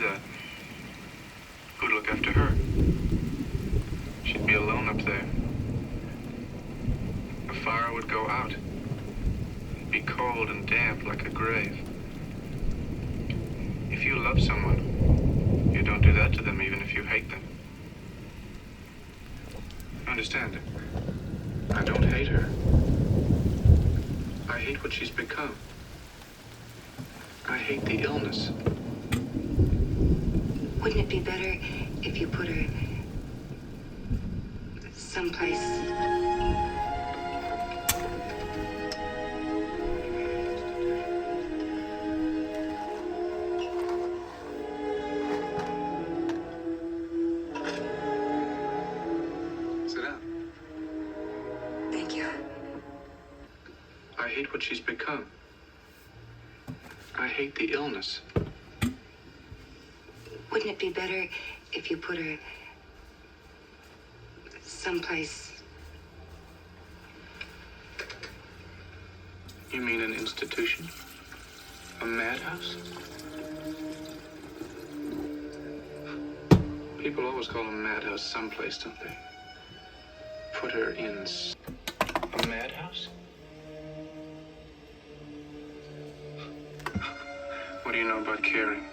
that, who'd look after her? She'd be alone up there. The fire would go out. It'd be cold and damp like a grave. If you love someone, you don't do that to them even if you hate them. Understand? I don't hate her. I hate what she's become. I hate the illness. Wouldn't it be better if you put her someplace? Sit down. Thank you. I hate what she's become. I hate the illness. Wouldn't it be better if you put her someplace? You mean an institution? A madhouse? People always call a madhouse someplace, don't they? Put her in a madhouse? What do you know about caring?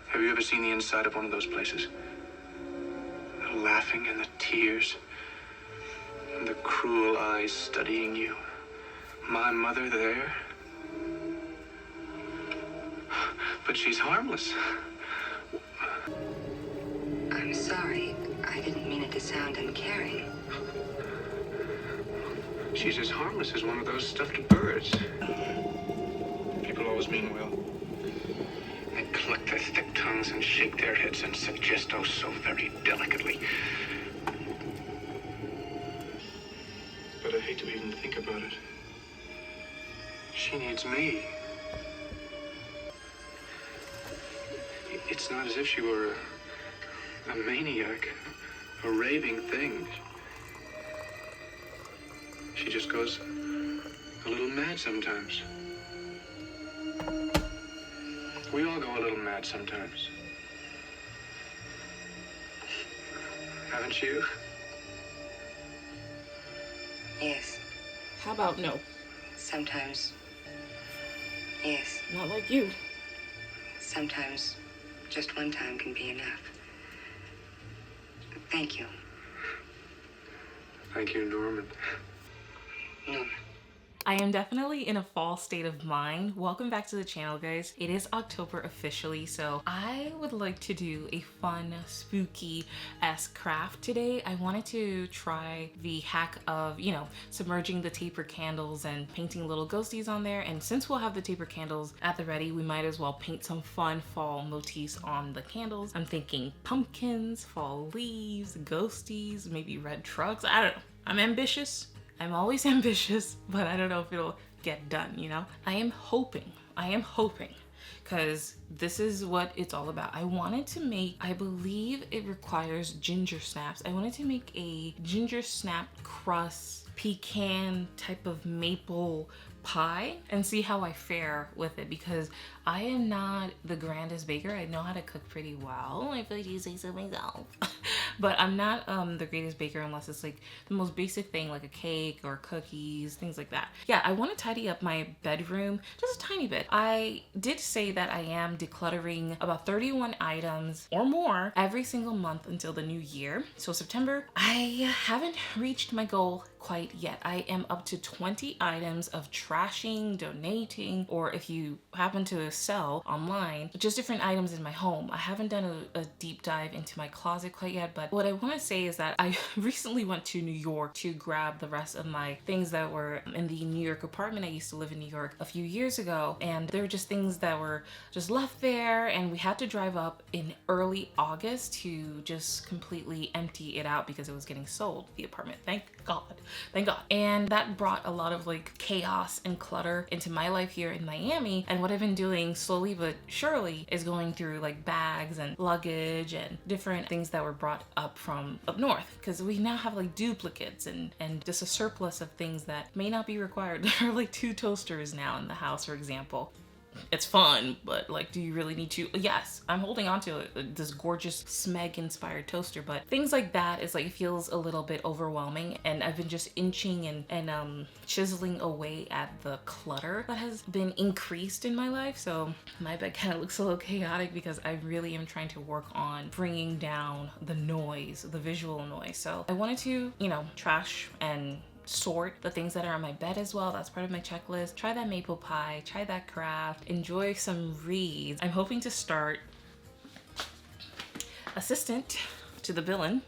Have you ever seen the inside of one of those places? The laughing and the tears, and the cruel eyes studying you. My mother there. But she's harmless. I'm sorry. I didn't mean it to sound uncaring. She's as harmless as one of those stuffed birds. People always mean well. They cluck their thick tongues and shake their heads and suggest oh so very delicately. But I hate to even think about it. She needs me. It's not as if she were a maniac, a raving thing. She just goes a little mad sometimes. We all go a little mad sometimes. Haven't you? Yes. How about no? Sometimes. Yes. Not like you. Sometimes just one time can be enough. Thank you. Thank you, Norman. Norman. I am definitely in a fall state of mind. Welcome back to the channel, guys. It is October officially, so I would like to do a fun, spooky-esque craft today. I wanted to try the hack of, submerging the taper candles and painting little ghosties on there. And since we'll have the taper candles at the ready, we might as well paint some fun fall motifs on the candles. I'm thinking pumpkins, fall leaves, ghosties, maybe red trucks. I don't know. I'm ambitious. I'm always ambitious, but I don't know if it'll get done, I am hoping, because this is what it's all about. I wanted to make, I believe it requires ginger snaps. I wanted to make a ginger snap crust pecan type of maple pie and see how I fare with it, because I am not the grandest baker. I know how to cook pretty well. I feel like you say so myself. But I'm not the greatest baker unless it's like the most basic thing, like a cake or cookies, things like that. Yeah, I want to tidy up my bedroom just a tiny bit. I did say that I am decluttering about 31 items or more every single month until the new year. So September, I haven't reached my goal quite yet. I am up to 20 items of trashing, donating, or if you happen to sell online, just different items in my home. I haven't done a deep dive into my closet quite yet, but what I want to say is that I recently went to New York to grab the rest of my things that were in the New York apartment. I used to live in New York a few years ago, and there were just things that were just left there, and we had to drive up in early August to just completely empty it out because it was getting sold, the apartment. Thank God. And that brought a lot of like chaos and clutter into my life here in Miami. And what I've been doing slowly but surely is going through like bags and luggage and different things that were brought up from up north, because we now have like duplicates and just a surplus of things that may not be required. There are like 2 toasters now in the house, for example. it's fun, but like, do you really need to? Yes, I'm holding on to this gorgeous Smeg inspired toaster, but things like that is like, it feels a little bit overwhelming, and I've been just inching and chiseling away at the clutter that has been increased in my life. So my bed kind of looks a little chaotic because I really am trying to work on bringing down the noise, the visual noise. So I wanted to, you know, trash and sort the things that are on my bed as well. That's part of my checklist. Try that maple pie, try that craft, enjoy some reads. I'm hoping to start assistant to the villain.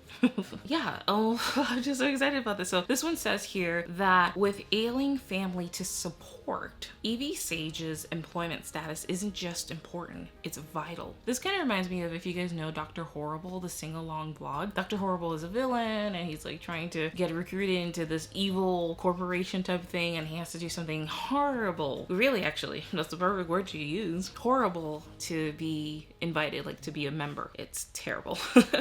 Yeah, oh, I'm just so excited about this. So this one says here that with ailing family to support, Evie Sage's employment status isn't just important, it's vital. This kind of reminds me of, if you guys know Dr. Horrible, the sing-along vlog. Dr. Horrible is a villain and he's like trying to get recruited into this evil corporation type of thing, and he has to do something horrible. Really, actually, that's the perfect word to use. Horrible to be invited, like to be a member. It's terrible.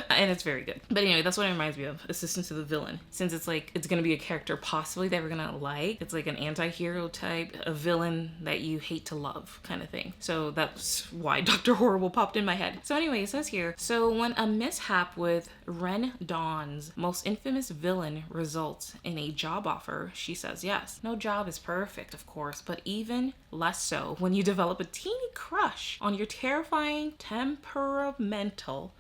And it's very good. But anyway, that's what it reminds me of, assistant to the villain. Since it's like, it's gonna be a character possibly that we're gonna like. It's like an anti-hero type, a villain that you hate to love kind of thing. So that's why Dr. Horrible popped in my head. So anyway, it says here, so when a mishap with Ren Dawn's most infamous villain results in a job offer, she says yes. No job is perfect, of course, but even less so when you develop a teeny crush on your terrifying temperamental,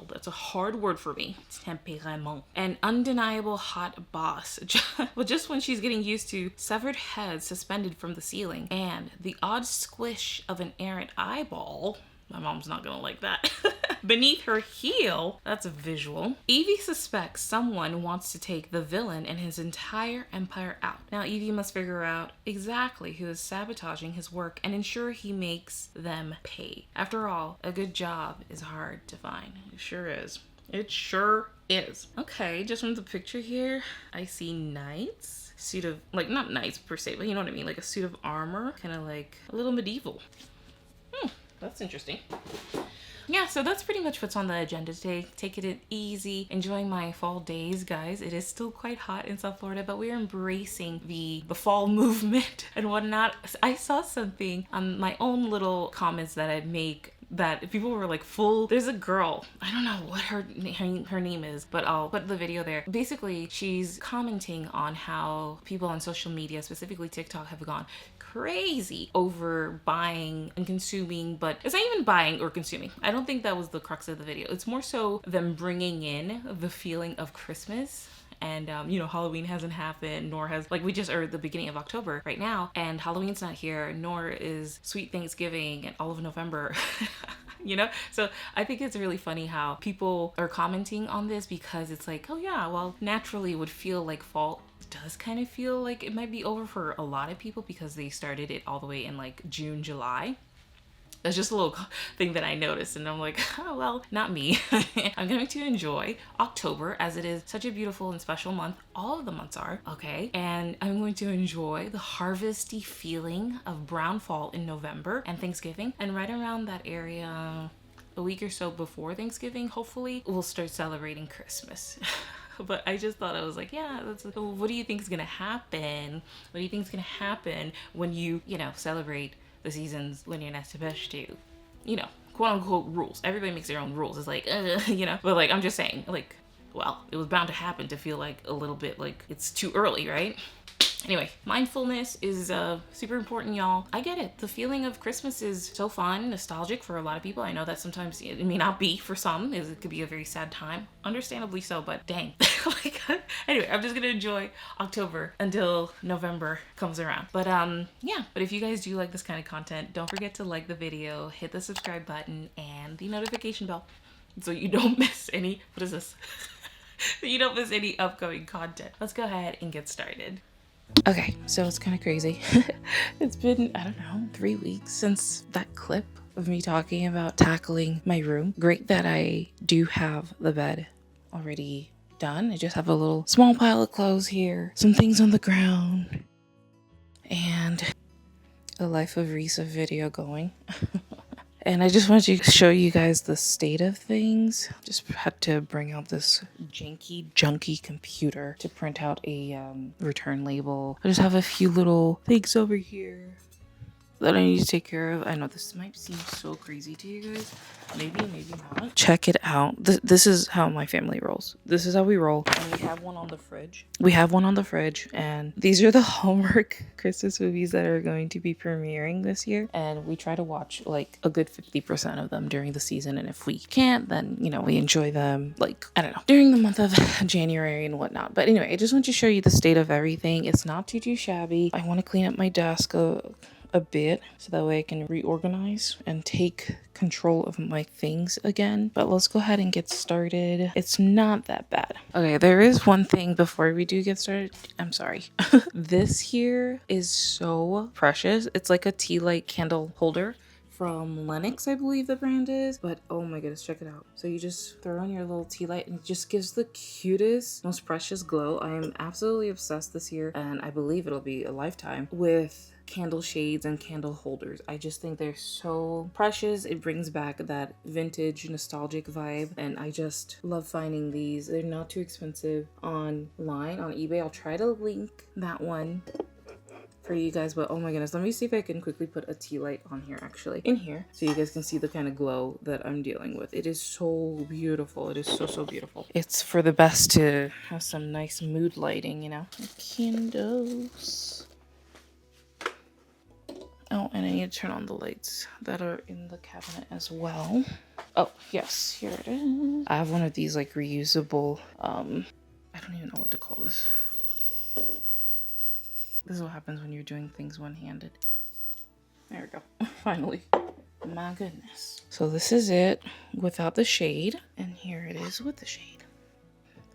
that's a hard word for me. Temperament. An undeniable hot boss. Well, just when she's getting used to severed heads suspended from the ceiling and the odd squish of an errant eyeball, my mom's not gonna like that, beneath her heel, that's a visual, Evie suspects someone wants to take the villain and his entire empire out. Now Evie must figure out exactly who is sabotaging his work and ensure he makes them pay. After all, a good job is hard to find. It sure is. It sure is. Okay, just from the picture here, I see knights. Suit of, like, not knights per se, but you know what I mean, like a suit of armor, kind of like a little medieval. That's interesting. Yeah, so that's pretty much what's on the agenda today. Taking it easy, enjoying my fall days, guys. It is still quite hot in South Florida, but we're embracing the fall movement and whatnot. I saw something on my own little comments that I'd make that people were like full. There's a girl, I don't know what her name is, but I'll put the video there. Basically, she's commenting on how people on social media, specifically TikTok, have gone crazy over buying and consuming, but it's not even buying or consuming. I don't think that was the crux of the video. It's more so them bringing in the feeling of Christmas. And, you know, Halloween hasn't happened, nor has, like, we just are at the beginning of October right now, and Halloween's not here, nor is Sweet Thanksgiving and all of November, you know? So I think it's really funny how people are commenting on this, because it's like, oh yeah, well, naturally it would feel like fall does kind of feel like it might be over for a lot of people because they started it all the way in like June, July. That's just a little thing that I noticed, and I'm like, oh, well, not me. I'm going to enjoy October, as it is such a beautiful and special month. All of the months are, okay? And I'm going to enjoy the harvesty feeling of brown fall in November and Thanksgiving. And right around that area, a week or so before Thanksgiving, hopefully, we'll start celebrating Christmas. But I just thought, I was like, yeah, what do you think is going to happen? What do you think is going to happen when you know, celebrate the seasons when you're not supposed to, you know, quote unquote rules. Everybody makes their own rules. It's like, you know, but like, I'm just saying, like, well, it was bound to happen to feel like a little bit like it's too early, right? Anyway, mindfulness is super important, y'all. I get it. The feeling of Christmas is so fun, nostalgic for a lot of people. I know that sometimes it may not be for some. It could be a very sad time. Understandably so, but dang. Like, anyway, I'm just gonna enjoy October until November comes around. But yeah, but if you guys do like this kind of content, don't forget to like the video, hit the subscribe button and the notification bell so you don't miss any, what is this? So you don't miss any upcoming content. Let's go ahead and get started. Okay, so it's kind of crazy. It's been, I don't know, 3 weeks since that clip of me talking about tackling my room. Great that I do have the bed already done. I just have a little small pile of clothes here, some things on the ground, and a Life of Risa video going. And I just wanted to show you guys the state of things. Just had to bring out this janky, junky computer to print out a return label. I just have a few little things over here. that I need to take care of. I know this might seem so crazy to you guys. Maybe not. Check it out. This is how my family rolls. This is how we roll. And we have one on the fridge. And these are the Hallmark Christmas movies that are going to be premiering this year. And we try to watch like a good 50% of them during the season. And if we can't, then, you know, we enjoy them like, I don't know, during the month of January and whatnot. But anyway, I just want to show you the state of everything. It's not too shabby. I want to clean up my desk a bit so that way I can reorganize and take control of my things again. But let's go ahead and get started. It's not that bad. Okay, there is one thing before we do get started. I'm sorry. This here is so precious. It's like a tea light candle holder from Lennox, I believe the brand is. But oh my goodness, check it out. So you just throw on your little tea light and it just gives the cutest, most precious glow. I am absolutely obsessed this year, and I believe it'll be a lifetime, with candle shades and candle holders. I just think they're so precious. It brings back that vintage nostalgic vibe, and I just love finding these. They're not too expensive online on eBay. I'll try to link that one for you guys, but oh my goodness, let me see if I can quickly put a tea light on here, actually in here, so you guys can see the kind of glow that I'm dealing with. It is so beautiful. It is so beautiful. It's for the best to have some nice mood lighting, you know. Candles. Oh, and I need to turn on the lights that are in the cabinet as well. Oh, yes, here it is. I have one of these like reusable, I don't even know what to call this. This is what happens when you're doing things one-handed. There we go. Finally. My goodness. So this is it without the shade, and here it is with the shade.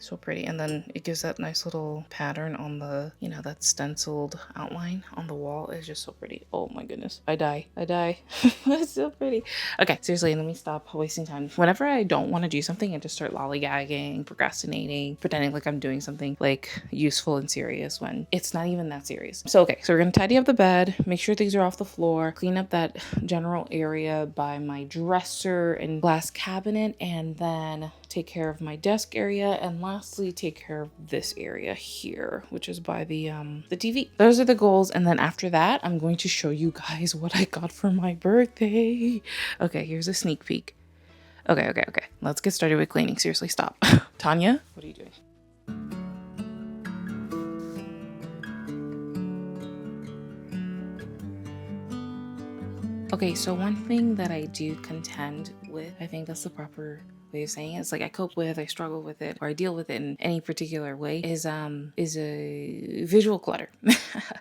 So pretty. And then it gives that nice little pattern on the, you know, that stenciled outline on the wall. It's just so pretty. Oh my goodness. I die. It's so pretty. Okay, seriously, let me stop wasting time. Whenever I don't want to do something, I just start lollygagging, procrastinating, pretending like I'm doing something like useful and serious when it's not even that serious. So okay, so we're gonna tidy up the bed, make sure things are off the floor, clean up that general area by my dresser and glass cabinet, and then take care of my desk area, and lastly take care of this area here, which is by the TV. Those are the goals, and then after that I'm going to show you guys what I got for my birthday. Okay, here's a sneak peek. Okay, let's get started with cleaning. Seriously, stop. Tanya, what are you doing? Okay, so one thing that I do contend with, I think that's the proper way of saying it, it's like I cope with, I struggle with it, or I deal with it in any particular way, is a visual clutter.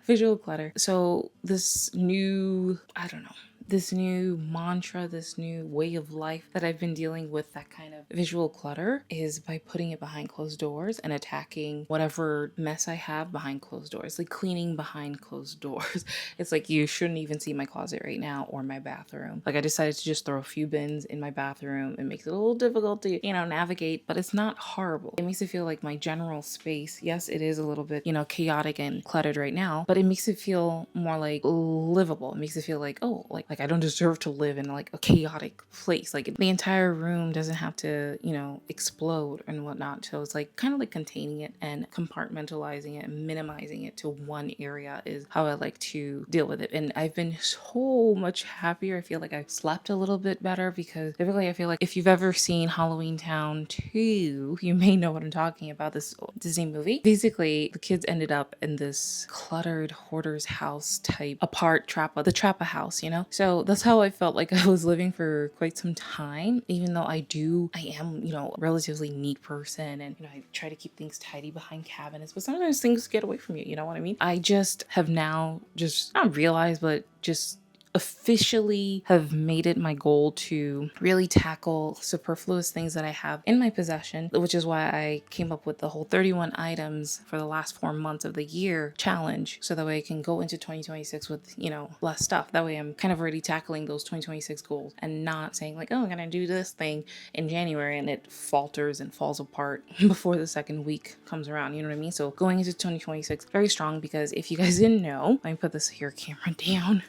Visual clutter. So this new, I don't know, this new mantra, this new way of life that I've been dealing with, that kind of visual clutter, is by putting it behind closed doors and attacking whatever mess I have behind closed doors, like cleaning behind closed doors. It's like you shouldn't even see my closet right now or my bathroom. Like I decided to just throw a few bins in my bathroom. It makes it a little difficult to, you know, navigate, but it's not horrible. It makes it feel like my general space, yes, it is a little bit, you know, chaotic and cluttered right now, but it makes it feel more like livable. It makes it feel like, oh, like I don't deserve to live in like a chaotic place. Like the entire room doesn't have to, you know, explode and whatnot. So it's like kind of like containing it and compartmentalizing it and minimizing it to one area is how I like to deal with it. And I've been so much happier. I feel like I've slept a little bit better, because typically I feel like if you've ever seen Halloween Town 2, you may know what I'm talking about, this Disney movie. Basically, the kids ended up in this cluttered hoarder's house type apart the Trappa house, you know? So that's how I felt like I was living for quite some time, even though I am, you know, a relatively neat person, and, you know, I try to keep things tidy behind cabinets, but sometimes things get away from you, you know what I mean? I just have now just not realized, but just officially have made it my goal to really tackle superfluous things that I have in my possession, which is why I came up with the whole 31 items for the last 4 months of the year challenge, so that way I can go into 2026 with, you know, less stuff. That way I'm kind of already tackling those 2026 goals and not saying like, oh, I'm gonna do this thing in January and it falters and falls apart before the second week comes around, you know what I mean? So going into 2026 very strong, because if you guys didn't know, let me put this here camera down.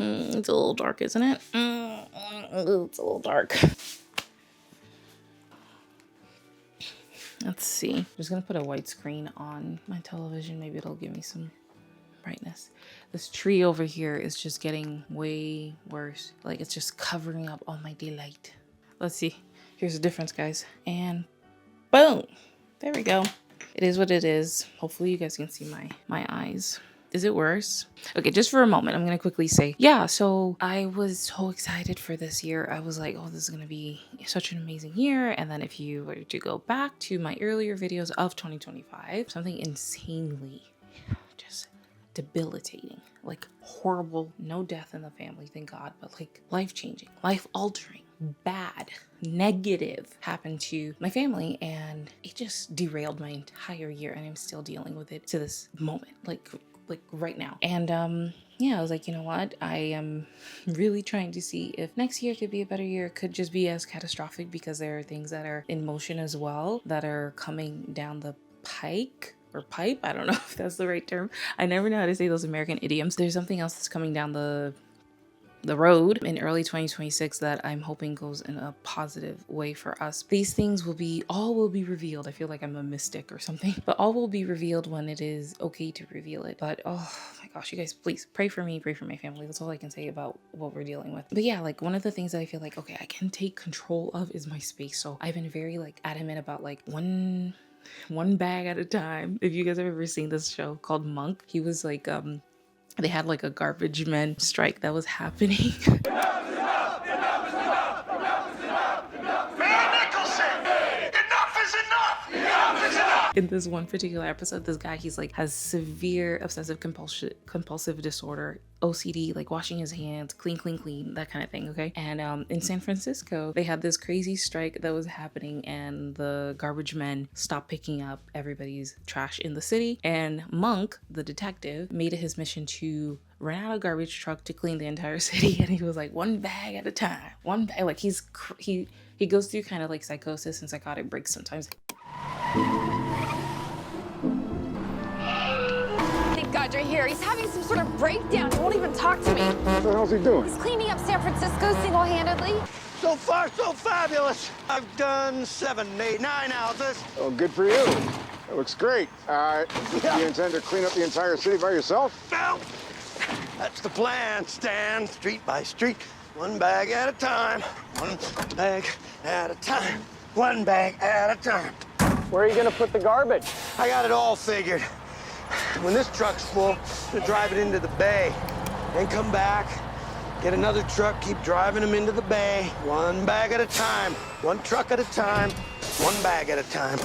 It's a little dark, isn't it? It's a little dark. Let's see. I'm just gonna put a white screen on my television. Maybe it'll give me some brightness. This tree over here is just getting way worse. Like it's just covering up all my daylight. Let's see. Here's the difference, guys. And boom. There we go. It is what it is. Hopefully you guys can see my eyes. Is it worse? Okay, just for a moment, I'm going to quickly say, yeah, so I was so excited for this year. I was like, oh, this is going to be such an amazing year. And then if you were to go back to my earlier videos of 2025, something insanely just debilitating, like horrible, no death in the family, thank God, but like life-changing, life-altering, bad, negative happened to my family, and it just derailed my entire year, and I'm still dealing with it to this moment, like right now. And yeah, I was like, you know what? I am really trying to see if next year could be a better year. It could just be as catastrophic because there are things that are in motion as well that are coming down the pike or pipe. I don't know if that's the right term. I never know how to say those American idioms. There's something else that's coming down the road in early 2026 that I'm hoping goes in a positive way for us. These things all will be revealed. I feel like I'm a mystic or something, but all will be revealed when it is okay to reveal it. But oh my gosh, you guys, please pray for me, pray for my family. That's all I can say about what we're dealing with. But yeah, like one of the things that I feel like, okay, I can take control of is my space. So I've been very like adamant about like one bag at a time. If you guys have ever seen this show called Monk, he was like, they had like a garbage men strike that was happening. In this one particular episode, this guy, he's like has severe obsessive compulsive disorder, OCD, like washing his hands, clean, that kind of thing, okay? And in San Francisco, they had this crazy strike that was happening, and the garbage men stopped picking up everybody's trash in the city. And Monk, the detective, made it his mission to run out a garbage truck to clean the entire city. And he was like, one bag at a time, one bag. Like he goes through kind of like psychosis and psychotic breaks sometimes. Thank God you're here. He's having some sort of breakdown. He won't even talk to me. What the hell's he doing? He's cleaning up San Francisco single-handedly. So far, so fabulous. I've done 7, 8, 9 houses. Oh, good for you. That looks great. You intend to clean up the entire city by yourself? No, that's the plan, Stan. Street by street, one bag at a time. One bag at a time. One bag at a time. Where are you gonna put the garbage? I got it all figured. When this truck's full, I'm gonna drive it into the bay. Then come back, get another truck, keep driving them into the bay. One bag at a time. One truck at a time. One bag at a time.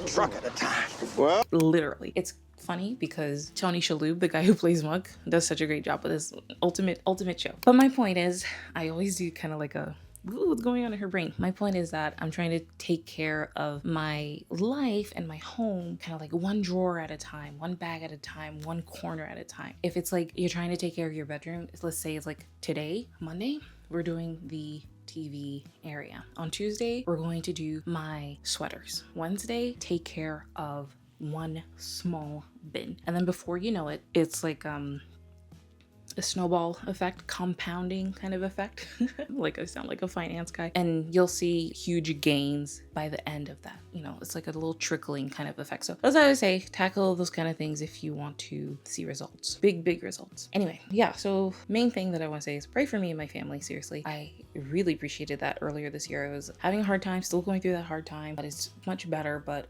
Truck at a time. Well, Literally. It's funny because Tony Shalhoub, the guy who plays Monk, does such a great job with this ultimate show. But my point is, I always do kind of like a, ooh, what's going on in her brain? My point is that I'm trying to take care of my life and my home kind of like one drawer at a time, one bag at a time, one corner at a time. If it's like you're trying to take care of your bedroom, let's say it's like today, Monday, we're doing the TV area. On Tuesday, we're going to do my sweaters. Wednesday, take care of one small bin. And then before you know it, it's like a snowball effect, compounding kind of effect. Like I sound like a finance guy. And you'll see huge gains by the end of that. You know, it's like a little trickling kind of effect. So as I would say, tackle those kind of things if you want to see results. Big results. Anyway, yeah, so main thing that I want to say is pray for me and my family, seriously. I really appreciated that earlier this year. I was having a hard time, still going through that hard time, but it's much better, but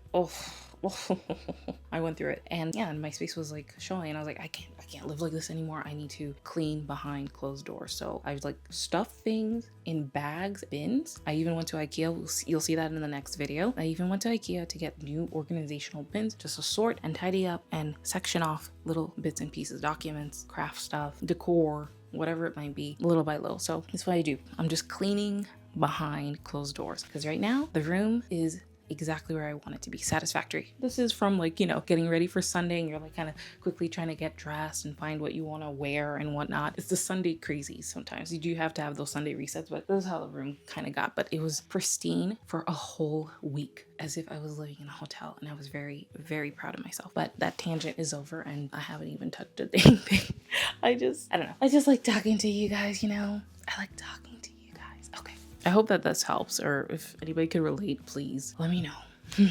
I went through it. And yeah, and my space was like showing, and I was like, I can't live like this anymore. I need to clean behind closed doors. So I was like stuff things in bags, bins. I even went to IKEA. You'll see that in the next video. I even went to IKEA to get new organizational bins just to sort and tidy up and section off little bits and pieces, documents, craft stuff, decor, whatever it might be, little by little. So that's what I do. I'm just cleaning behind closed doors because right now the room is exactly where I want it to be, satisfactory. This is from like, you know, getting ready for Sunday and you're like kind of quickly trying to get dressed and find what you want to wear and whatnot. It's the Sunday crazies sometimes. You do have to have those Sunday resets, but this is how the room kind of got. But it was pristine for a whole week, as if I was living in a hotel, and I was very, very proud of myself. But that tangent is over and I haven't even touched a dang thing. I don't know. I just like talking to you guys, you know? I like talking to you guys. Okay. I hope that this helps, or if anybody could relate, please let me know.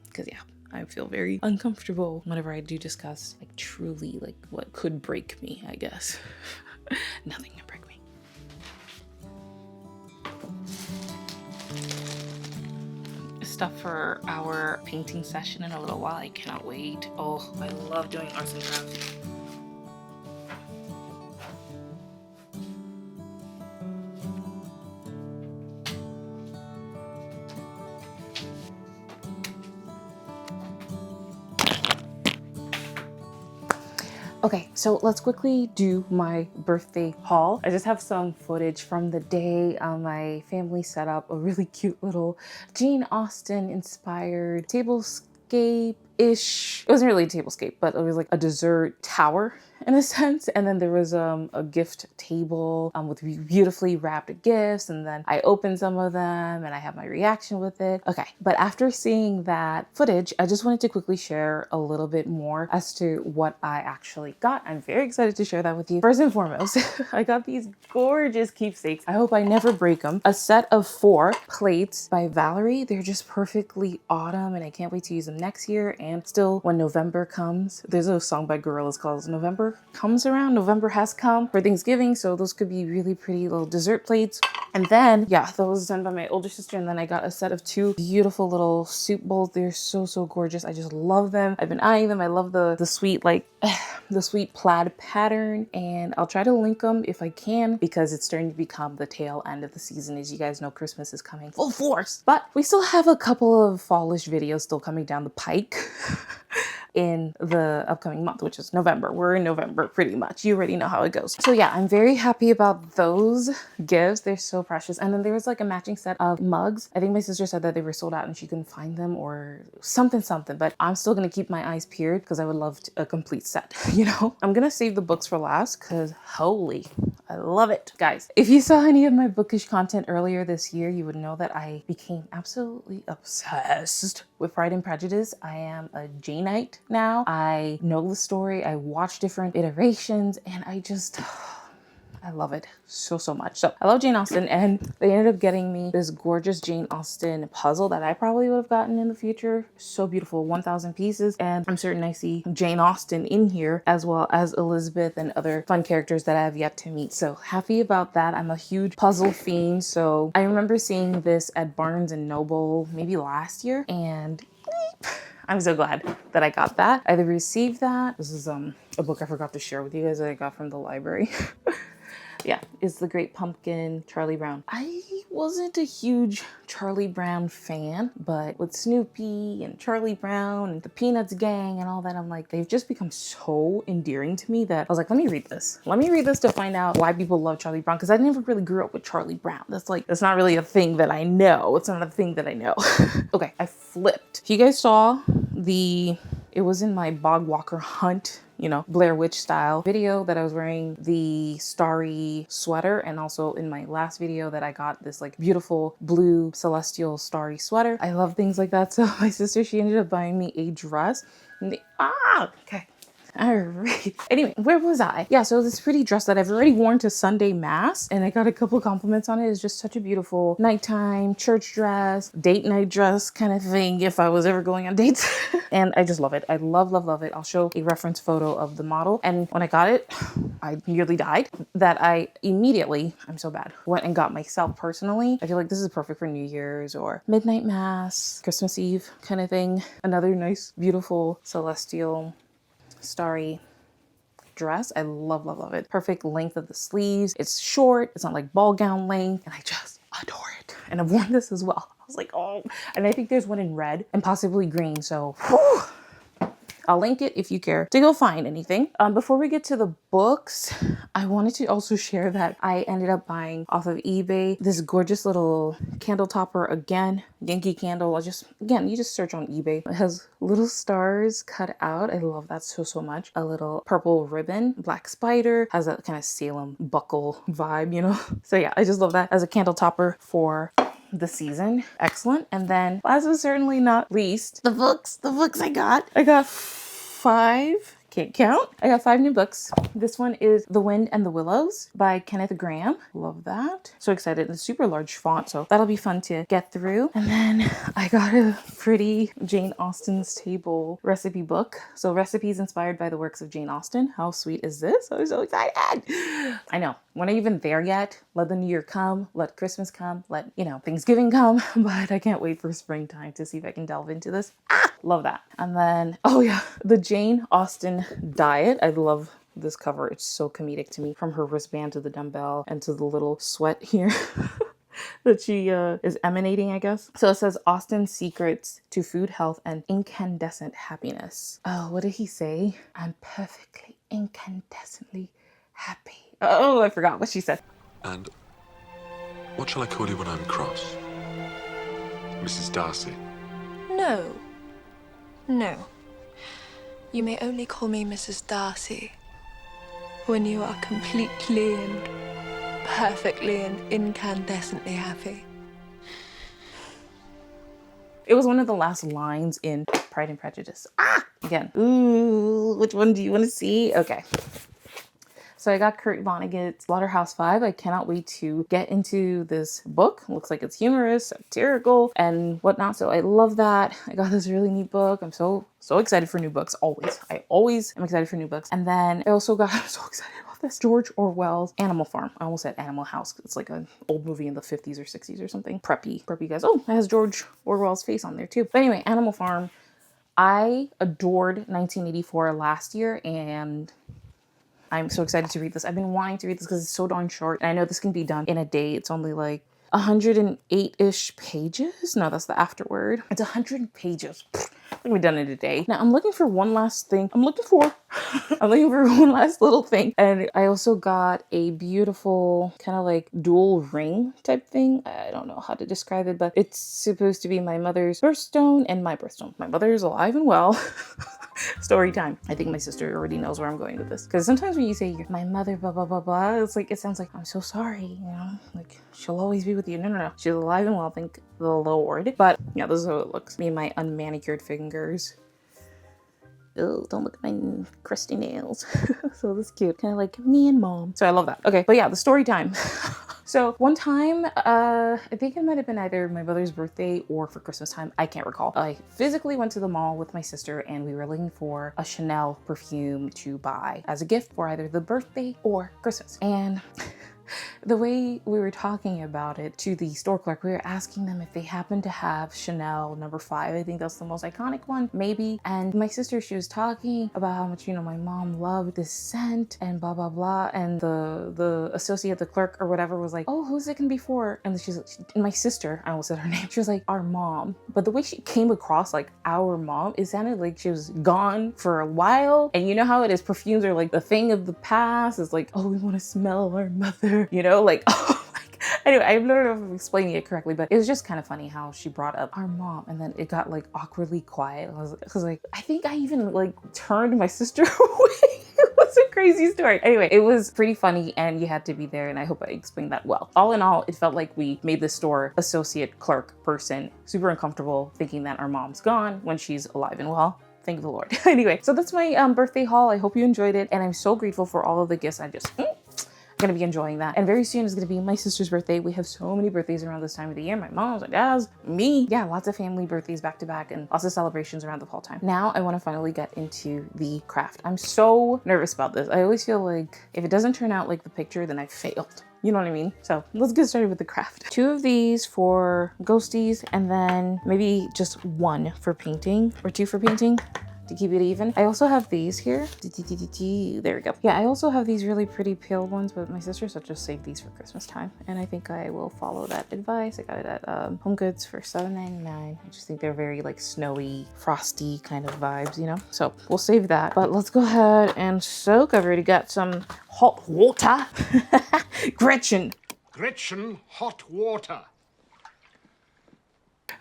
Because yeah, I feel very uncomfortable whenever I do discuss like truly like what could break me, I guess. Nothing can break me. Stuff for our painting session in a little while. I cannot wait. Oh, I love doing arts and crafts. Okay, so let's quickly do my birthday haul. I just have some footage from the day. My family set up a really cute little Jane Austen inspired tablescape-ish. It wasn't really a tablescape, but it was like a dessert tower in a sense. And then there was a gift table with beautifully wrapped gifts. And then I opened some of them and I have my reaction with it. Okay, but after seeing that footage, I just wanted to quickly share a little bit more as to what I actually got. I'm very excited to share that with you. First and foremost, I got these gorgeous keepsakes. I hope I never break them. A set of 4 plates by Valerie. They're just perfectly autumn and I can't wait to use them next year. And still, when November comes, there's a song by Gorillaz called November Comes Around. November has come for Thanksgiving, so those could be really pretty little dessert plates. And then, yeah, that was done by my older sister. And then I got a set of 2 beautiful little soup bowls. They're so, so gorgeous. I just love them. I've been eyeing them. I love the sweet, like, the sweet plaid pattern. And I'll try to link them if I can because it's starting to become the tail end of the season. As you guys know, Christmas is coming full force. But we still have a couple of fallish videos still coming down the pike. In the upcoming month, which is November. We're in November pretty much. You already know how it goes. So yeah, I'm very happy about those gifts. They're so precious. And then there was like a matching set of mugs. I think my sister said that they were sold out and she couldn't find them or something, but I'm still gonna keep my eyes peeled because I would love a complete set, you know? I'm gonna save the books for last because holy, I love it. Guys, if you saw any of my bookish content earlier this year, you would know that I became absolutely obsessed with Pride and Prejudice. I am a Janeite now. I know the story. I watch different iterations and I love it so, so much. So I love Jane Austen and they ended up getting me this gorgeous Jane Austen puzzle that I probably would have gotten in the future. So beautiful, 1,000 pieces. And I'm certain I see Jane Austen in here as well as Elizabeth and other fun characters that I have yet to meet. So happy about that. I'm a huge puzzle fiend. So I remember seeing this at Barnes and Noble maybe last year and I'm so glad that I got that. I received that. This is a book I forgot to share with you guys that I got from the library. Yeah, it's The Great Pumpkin, Charlie Brown. I wasn't a huge Charlie Brown fan, but with Snoopy and Charlie Brown and the Peanuts gang and all that, I'm like, they've just become so endearing to me that I was like, let me read this. Let me read this to find out why people love Charlie Brown, because I never really grew up with Charlie Brown. That's not really a thing that I know. It's not a thing that I know. Okay, I flipped. If you guys saw it was in my Bog Walker Hunt, you know, Blair Witch style video that I was wearing the starry sweater, and also in my last video that I got this like beautiful blue celestial starry sweater. I love things like that. So my sister, she ended up buying me a dress. Okay. All right. Anyway, where was I? Yeah, so this pretty dress that I've already worn to Sunday Mass, and I got a couple compliments on it. It's just such a beautiful nighttime church dress, date night dress kind of thing if I was ever going on dates. And I just love it. I love, love, love it. I'll show a reference photo of the model. And when I got it, I nearly died. That I immediately, I'm so bad, went and got myself personally. I feel like this is perfect for New Year's or midnight mass, Christmas Eve kind of thing. Another nice, beautiful celestial starry dress. I love, love, love it. Perfect length of the sleeves. It's short. It's not like ball gown length. And I just adore it. And I've worn this as well. I was like, oh. And I think there's one in red and possibly green. So whew. I'll link it if you care to go find anything. Before we get to the books, I wanted to also share that I ended up buying off of eBay this gorgeous little candle topper again, Yankee Candle. You just search on eBay. It has little stars cut out. I love that so, so much. A little purple ribbon, black spider, has that kind of Salem buckle vibe, you know? So yeah, I just love that as a candle topper for the season. Excellent. And then last but certainly not least, the books I got. I got 5 Can't count. I got 5 new books. This one is The Wind and the Willows by Kenneth Graham. Love that. So excited. It's super large font, so that'll be fun to get through. And then I got a pretty Jane Austen's Table recipe book. So recipes inspired by the works of Jane Austen. How sweet is this? I'm so excited. I know. We're not even there yet. Let the new year come. Let Christmas come. Let, Thanksgiving come. But I can't wait for springtime to see if I can delve into this. Love that. And then, oh yeah, the Jane Austen Diet. I love this cover. It's so comedic to me, from her wristband to the dumbbell and to the little sweat here that she is emanating, I guess. So it says Austen's secrets to food, health, and incandescent happiness. Oh, what did he say? I'm perfectly incandescently happy. Oh, I forgot what she said. And what shall I call you when I'm cross? Mrs. Darcy. No. You may only call me Mrs. Darcy when you are completely and perfectly and incandescently happy. It was one of the last lines in Pride and Prejudice. Again. Ooh, which one do you want to see? Okay. So I got Kurt Vonnegut's Slaughterhouse-Five. I cannot wait to get into this book. Looks like it's humorous, satirical, and whatnot. So I love that. I got this really neat book. I'm so excited for new books. Always. I always am excited for new books. And then I also got, I'm so excited about this, George Orwell's Animal Farm. I almost said Animal House. It's like an old movie in the 50s or 60s or something. Preppy guys. Oh, it has George Orwell's face on there too. But anyway, Animal Farm. I adored 1984 last year, and I'm so excited to read this. I've been wanting to read this because it's so darn short. And I know this can be done in a day. It's only like 108-ish pages. No, that's the afterword. It's 100 pages. I think we're done in a day. Now I'm looking for one last thing. I'm looking for one last little thing. And I also got a beautiful kind of like dual ring type thing. I don't know how to describe it, but it's supposed to be my mother's birthstone and my birthstone. My mother is alive and well. Story time. I think my sister already knows where I'm going with this. Because sometimes when you say my mother, blah, blah, blah, blah, it's like, it sounds like, I'm so sorry, like she'll always be with you. No. She's alive and well, thank the Lord. But yeah, this is how it looks. Me and my unmanicured fingers. Oh, don't look at my crusty nails. So this is cute. Kind of like me and mom. So I love that. Okay, but yeah, the story time. So one time, I think it might have been either my mother's birthday or for Christmas time. I can't recall. I physically went to the mall with my sister and we were looking for a Chanel perfume to buy as a gift for either the birthday or Christmas. And the way we were talking about it to the store clerk, we were asking them if they happened to have Chanel No. 5. I think that's the most iconic one, maybe. And my sister, she was talking about how much, my mom loved this scent and blah, blah, blah. And the associate, the clerk or whatever was like, oh, who's it gonna be for? And she's like, and my sister, I almost said her name, she was like, our mom. But the way she came across like our mom, it sounded like she was gone for a while. And you know how it is, perfumes are like the thing of the past. It's like, oh, we want to smell our mother. Like, oh my God. Anyway, I don't know if I'm explaining it correctly, but it was just kind of funny how she brought up our mom and then it got like awkwardly quiet. I was like, I think I even like turned my sister away. It was a crazy story. Anyway, it was pretty funny and you had to be there, and I hope I explained that well. All in all, it felt like we made the store associate clerk person super uncomfortable thinking that our mom's gone when she's alive and well. Thank the Lord. Anyway, so that's my birthday haul. I hope you enjoyed it, and I'm so grateful for all of the gifts. I just gonna be enjoying that. And very soon is gonna be my sister's birthday. We have so many birthdays around this time of the year. My mom's, my dad's, me. Yeah, lots of family birthdays back to back and lots of celebrations around the fall time. Now I want to finally get into the craft. I'm so nervous about this. I always feel like if it doesn't turn out like the picture, then I failed. You know what I mean? So let's get started with the craft. 2 of these for ghosties and then maybe just 1 for painting or 2 for painting to keep it even. I also have these here. There we go. Yeah, I also have these really pretty pale ones, but my sister said just save these for Christmas time. And I think I will follow that advice. I got it at Home Goods for $7.99. I just think they're very like snowy, frosty kind of vibes, So we'll save that. But let's go ahead and soak. I've already got some hot water. Gretchen, hot water.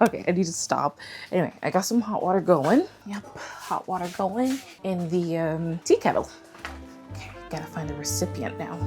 Okay, I need to stop. Anyway, I got some hot water going. Yep, hot water going in the tea kettle. Okay, gotta find the recipient now.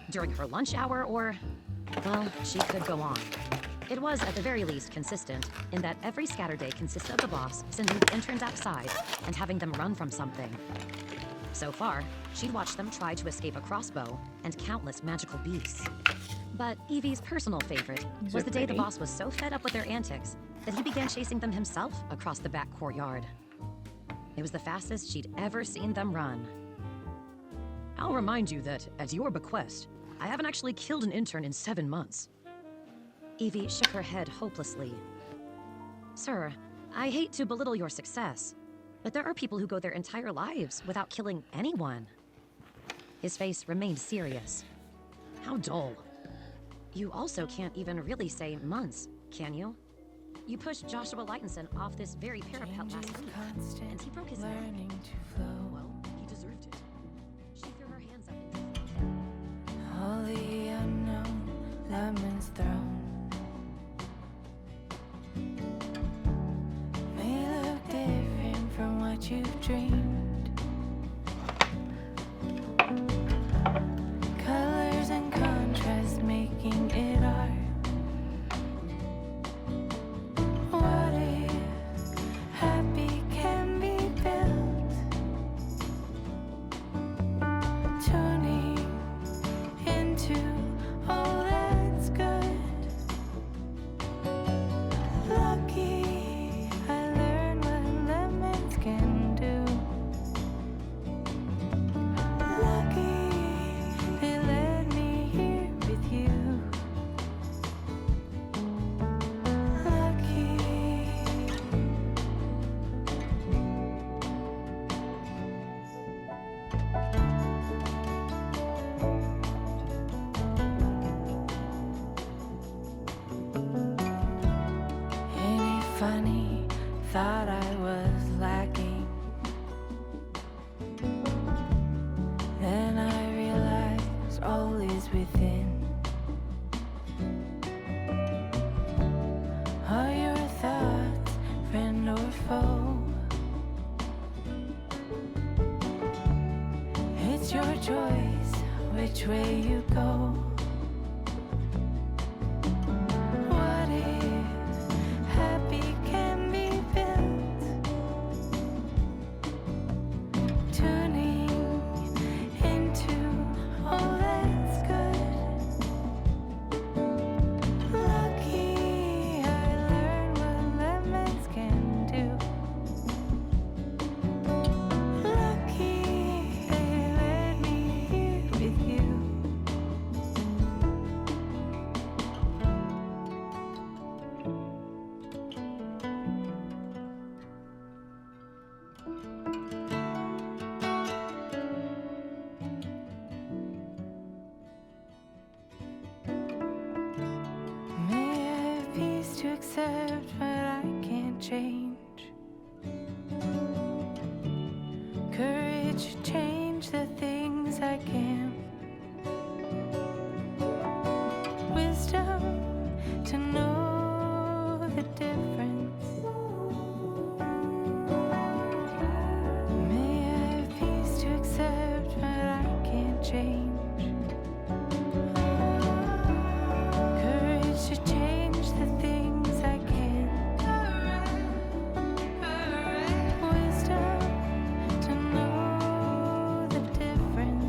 during her lunch hour, or, well, she could go on. It was, at the very least, consistent in that every scatter day consisted of the boss sending the interns outside and having them run from something. So far, she'd watched them try to escape a crossbow and countless magical beasts. But Evie's personal favorite was the day the boss was so fed up with their antics that he began chasing them himself across the back courtyard. It was the fastest she'd ever seen them run. I'll remind you that, at your bequest, I haven't actually killed an intern in 7 months. Evie shook her head hopelessly. Sir, I hate to belittle your success, but there are people who go their entire lives without killing anyone. His face remained serious. How dull. You also can't even really say months, can you? You pushed Joshua Lightenson off this very parapet last week, and he broke his neck. Well, he deserved it. She threw her hands up. All the unknown lemons thrown may look different from what you've dreamed. Colors and contrast making it art. What if happy can be built? Tuning into all that's good. Lucky I learned what lemons can do. Lucky they let me here with you. Lucky. Ain't it funny? Thought I was lacking. Then I realized all is within. Are your thoughts friend or foe? It's your choice which way you go. What if happy can be built? Tuning into all that's good. Lucky I learned what lemons can do. Lucky they let me here with you. May I have peace to accept what I can't change. Courage to change the things I can. Wisdom to know the difference. May I have peace to accept what I can't change. Courage to change the things I can. Wisdom to know the difference.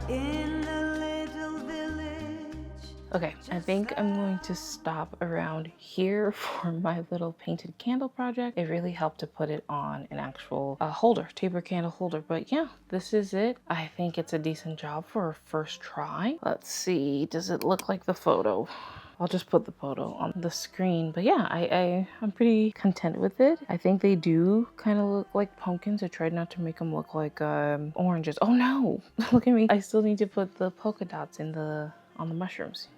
In the little village. Okay, I think I'm going to stop around here for my little painted candle project. It really helped to put it on an actual holder, taper candle holder. But yeah, this is it. I think it's a decent job for a first try. Let's see, does it look like the photo? I'll just put the photo on the screen. But yeah, I'm pretty content with it. I think they do kind of look like pumpkins. I tried not to make them look like oranges. Oh no, look at me. I still need to put the polka dots on the mushrooms.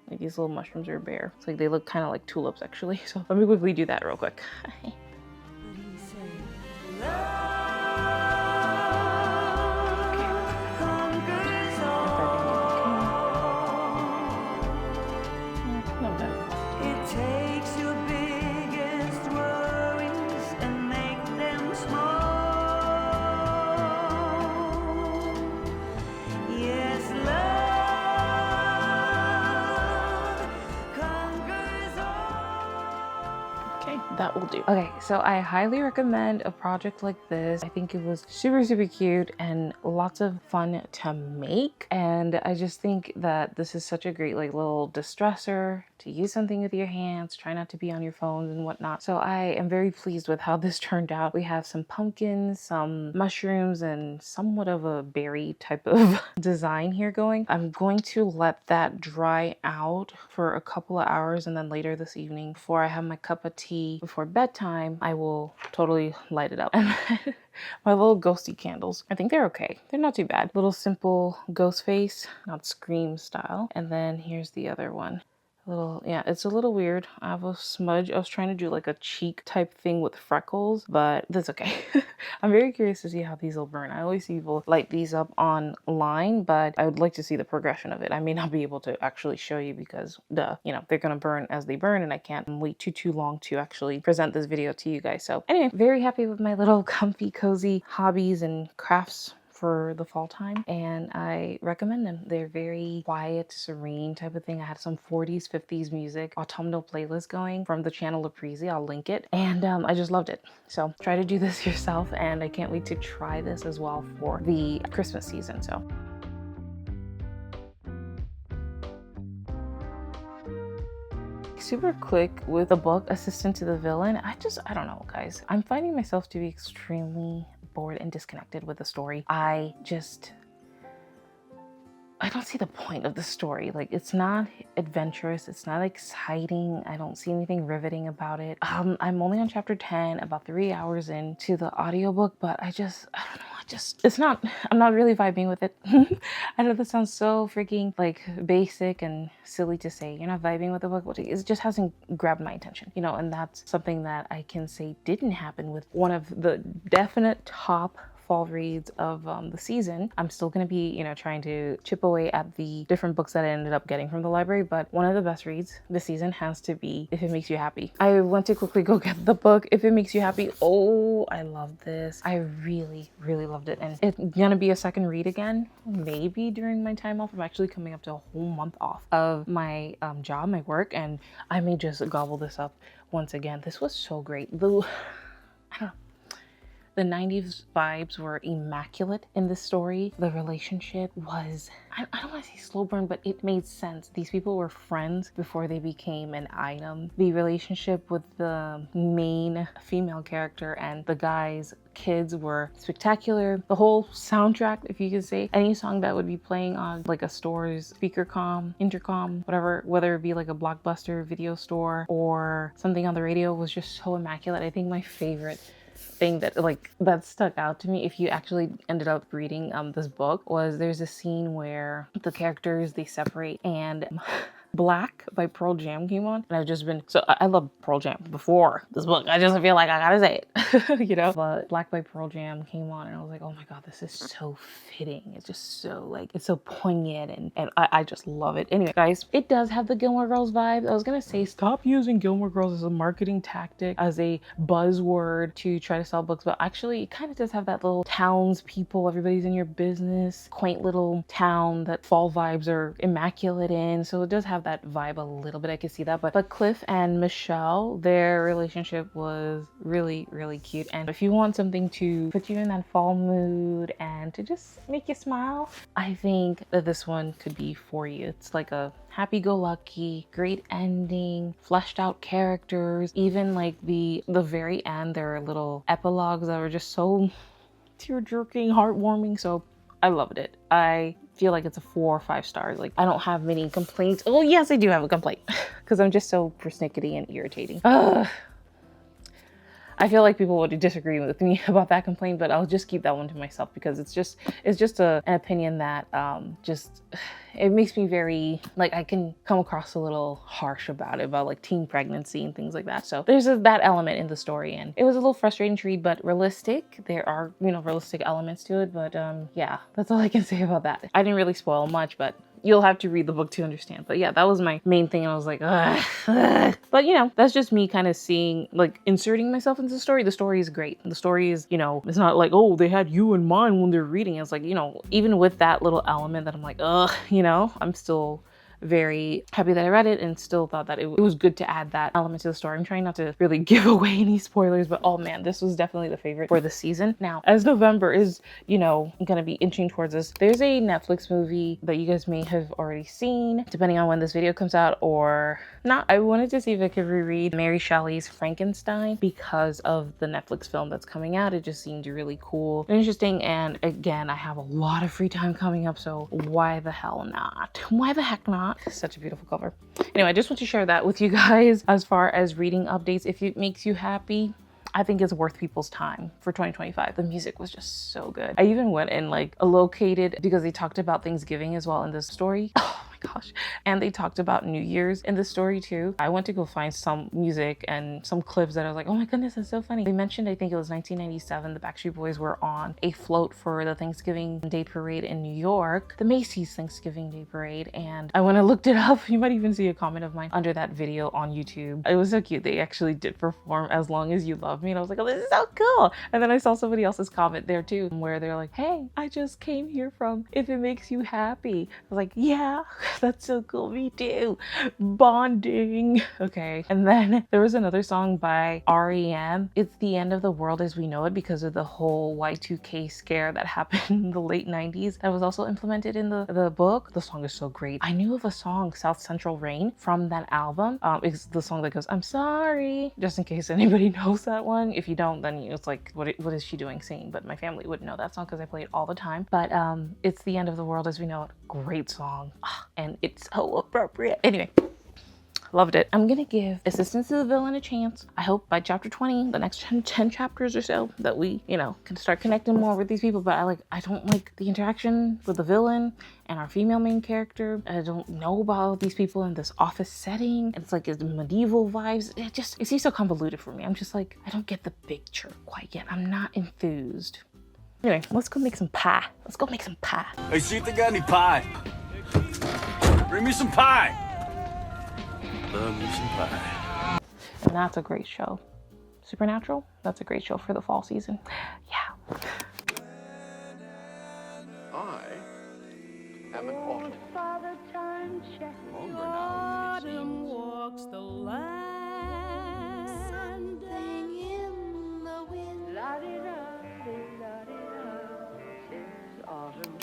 Like these little mushrooms are bare. It's like they look kind of like tulips actually. So let me quickly do that real quick. He said That will do. Okay, so I highly recommend a project like this. I think it was super, super cute and lots of fun to make. And I just think that this is such a great like little distressor to use something with your hands. Try not to be on your phones and whatnot. So I am very pleased with how this turned out. We have some pumpkins, some mushrooms, and somewhat of a berry type of design here going. I'm going to let that dry out for a couple of hours, and then later this evening, before I have my cup of tea before bedtime, I will totally light it up. And my little ghosty candles, I think they're okay. They're not too bad. Little simple ghost face, not Scream style. And then here's the other one. Yeah, it's a little weird. I have a smudge. I was trying to do like a cheek type thing with freckles, but that's okay. I'm very curious to see how these will burn. I always see people light these up online, but I would like to see the progression of it. I may not be able to actually show you because they're gonna burn as they burn, and I can't wait too long to actually present this video to you guys. So anyway, very happy with my little comfy, cozy hobbies and crafts for the fall time, and I recommend them. They're very quiet, serene type of thing. I had some 40s, 50s music, autumnal playlist going from the channel Aprisi. I'll link it, and I just loved it. So try to do this yourself, and I can't wait to try this as well for the Christmas season. So super quick with the book Assistant to the Villain. I don't know, guys. I'm finding myself to be extremely bored and disconnected with the story. I don't see the point of the story. Like, it's not adventurous, it's not exciting. I don't see anything riveting about it. I'm only on chapter 10, about 3 hours into the audiobook, but I don't know, I'm not really vibing with it. I know that sounds so freaking like basic and silly to say. You're not vibing with the book. It just hasn't grabbed my attention, and that's something that I can say didn't happen with one of the definite top fall reads of the season. I'm still going to be, trying to chip away at the different books that I ended up getting from the library, but one of the best reads this season has to be If It Makes You Happy. I went to quickly go get the book, If It Makes You Happy. Oh, I love this. I really, really loved it, and it's gonna be a second read again, maybe during my time off. I'm actually coming up to a whole month off of my job, my work, and I may just gobble this up once again. This was so great. I don't know. The 90s vibes were immaculate in this story. The relationship was, I don't want to say slow burn, but it made sense. These people were friends before they became an item. The relationship with the main female character and the guy's kids were spectacular. The whole soundtrack, if you could say, any song that would be playing on like a store's intercom, whatever, whether it be like a Blockbuster video store or something on the radio, was just so immaculate. I think my favorite thing that stuck out to me, if you actually ended up reading this book, was there's a scene where the characters, they separate, and Black by Pearl Jam came on, and I've just been, so I love Pearl Jam before this book. I just feel like I gotta say it, but Black by Pearl Jam came on, and I was like, oh my God, this is so fitting. It's just so it's so poignant, and I just love it. Anyway, guys, it does have the Gilmore Girls vibe. I was gonna say, stop using Gilmore Girls as a marketing tactic, as a buzzword to try to sell books, but actually it kind of does have that little townspeople, everybody's in your business, quaint little town that fall vibes are immaculate in, so it does have that vibe a little bit. I can see that, but Cliff and Michelle, their relationship was really, really cute. And if you want something to put you in that fall mood and to just make you smile, I think that this one could be for you. It's like a happy-go-lucky, great ending, fleshed out characters. Even like the very end, there are little epilogues that are just so tear-jerking, heartwarming. So I loved it. I feel like it's a 4 or 5 stars. Like, I don't have many complaints. Oh yes, I do have a complaint because I'm just so persnickety and irritating. I feel like people would disagree with me about that complaint, but I'll just keep that one to myself because it's just an opinion that it makes me very, like, I can come across a little harsh about it, about like teen pregnancy and things like that. So there's that element in the story, and it was a little frustrating to read, but realistic. There are, you know, realistic elements to it, but yeah, that's all I can say about that. I didn't really spoil much, but you'll have to read the book to understand. But yeah, that was my main thing. I was like, ugh. But you know, that's just me kind of seeing, like, inserting myself into the story. The story is great. The story is, you know, it's not like, oh, they had you in mind when they're reading. It's like, you know, even with that little element that I'm like, ugh, you know, I'm still very happy that I read it and still thought that it was good to add that element to the story. I'm trying not to really give away any spoilers, but oh man, this was definitely the favorite for the season. Now, as November is, you know, gonna be inching towards us, there's a Netflix movie that you guys may have already seen, depending on when this video comes out or not. I wanted to see if I could reread Mary Shelley's Frankenstein because of the Netflix film that's coming out. It just seemed really cool and interesting. And again, I have a lot of free time coming up, so why the hell not? Why the heck not? Such a beautiful cover. Anyway, I just want to share that with you guys as far as reading updates. If it makes you happy, I think it's worth people's time for 2025. The music was just so good. I even went and like located, because they talked about Thanksgiving as well in this story. Oh my gosh. And they talked about New Year's in the story too. I went to go find some music and some clips that I was like, oh my goodness, that's so funny. They mentioned, I think it was 1997, the Backstreet Boys were on a float for the Thanksgiving Day Parade in New York, the Macy's Thanksgiving Day Parade. And I went and looked it up. You might even see a comment of mine under that video on YouTube. It was so cute. They actually did perform As Long As You Love Me. And I was like, oh, this is so cool. And then I saw somebody else's comment there too, where they're like, hey, I just came here from If It Makes You Happy. I was like, yeah, that's so cool. Me too. Bonding. Okay. And then there was another song by REM. It's The End of the World As We Know It, because of the whole Y2K scare that happened in the late 90s. That was also implemented in the book. The song is so great. I knew of a song, South Central Rain, from that album. It's the song that goes, I'm sorry, just in case anybody knows that one. If you don't, then it's like, what is she doing singing? But my family would know that song because I play it all the time. But it's The End of the World As We Know It. Great song. And it's so appropriate. Anyway, loved it. I'm gonna give Assistance to the Villain a chance. I hope by chapter 20, the next 10 chapters or so, that we, you know, can start connecting more with these people. But I don't like the interaction with the villain and our female main character. I don't know about these people in this office setting. It's like it's medieval vibes. It seems so convoluted for me. I'm just like, I don't get the picture quite yet. I'm not enthused. Anyway, let's go make some pie. Let's go make some pie. Hey, see if they got any pie. Bring me some pie. Love me some pie. And that's a great show. Supernatural, that's a great show for the fall season. Yeah. I am an autumn. Longer now than it seems. Walks the land. Something in the wind. La-di-da-di-da-di-da. It's autumn.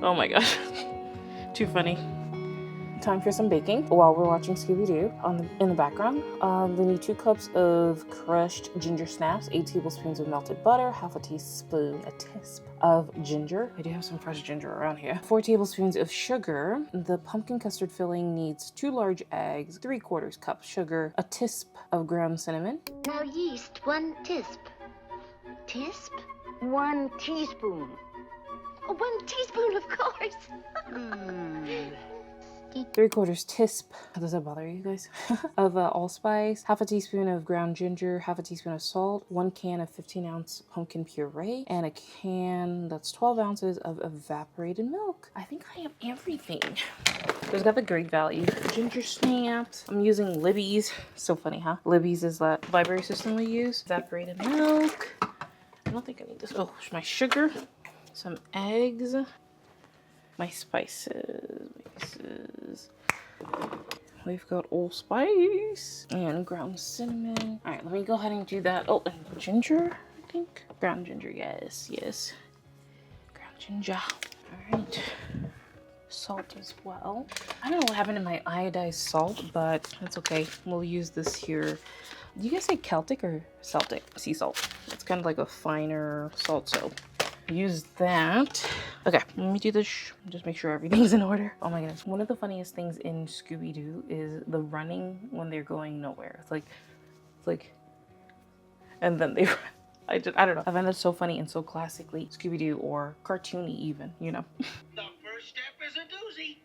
Oh my gosh, too funny. Time for some baking while we're watching Scooby-Doo in the background. We need 2 cups of crushed ginger snaps, 8 tablespoons of melted butter, half a teaspoon of ginger. I do have some fresh ginger around here. 4 tablespoons of sugar. The pumpkin custard filling needs 2 large eggs, 3/4 cup sugar, a tisp of ground cinnamon. Now yeast, 1 tisp. Tisp? 1 teaspoon. Oh, 1 teaspoon, of course. 3/4 teaspoon. Does that bother you guys? Of allspice, half a teaspoon of ground ginger, half a teaspoon of salt, 1 can of 15-ounce pumpkin puree, and a can that's 12 ounces of evaporated milk. I think I have everything. It's got the great value. Ginger snaps. I'm using Libby's. So funny, huh? Libby's is that library system we use. Evaporated milk. I don't think I need this. Oh, my sugar, some eggs, my spices. We've got allspice and ground cinnamon. All right, let me go ahead and do that. Oh, and ginger, I think. Ground ginger, yes. Ground ginger. All right. Salt as well. I don't know what happened to my iodized salt, but that's okay. We'll use this here. Do you guys say Celtic or Celtic? Sea salt. It's kind of like a finer salt, so use that. Okay, let me do this. Just make sure everything's in order. Oh my goodness. One of the funniest things in Scooby-Doo is the running when they're going nowhere. It's like, and then they I don't know. I find that so funny and so classically Scooby-Doo or cartoony even, you know. The first step is a doozy.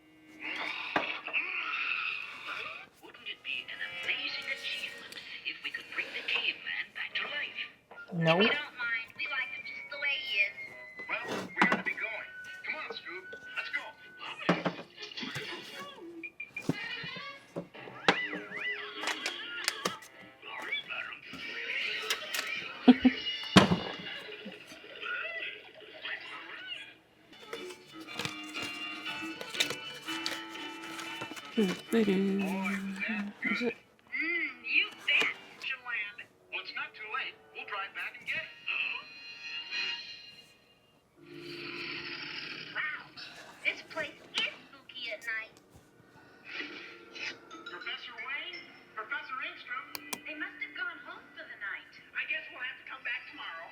Wouldn't it be an amazing achievement if we could bring the caveman back to life? No. We don't mind. We like him just the way he is. Well, we gotta be going. Come on, Scoob. Let's go. Is it? You bet, Joanne. Well, it's not too late. We'll drive back and get it. Wow, this place is spooky at night. Professor Wayne? Professor Engstrom? They must have gone home for the night. I guess we'll have to come back tomorrow.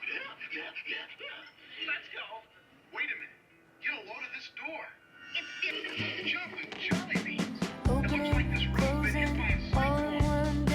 Let's go. Wait a minute. Get a load of this door. It's the Jumping Jolly Beans. It looks like this road's been hit by a cyclone.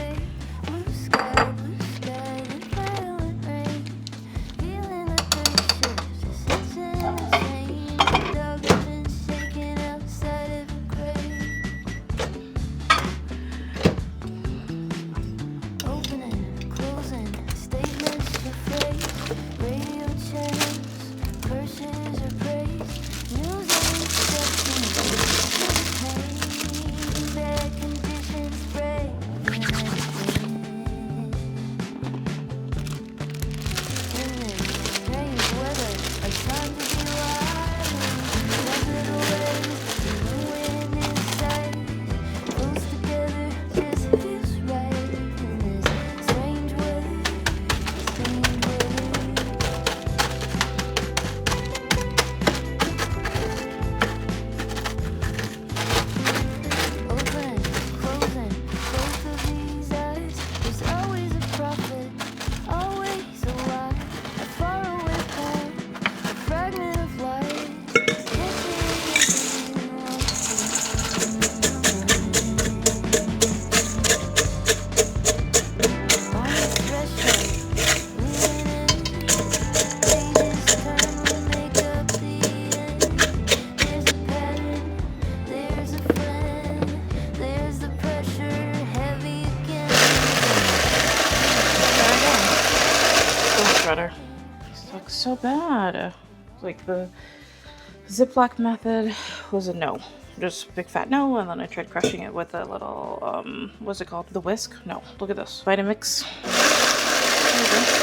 So bad. Like the Ziploc method was a no, just big fat no, and then I tried crushing it with a little what's it called, the whisk. No, look at this Vitamix. There you go.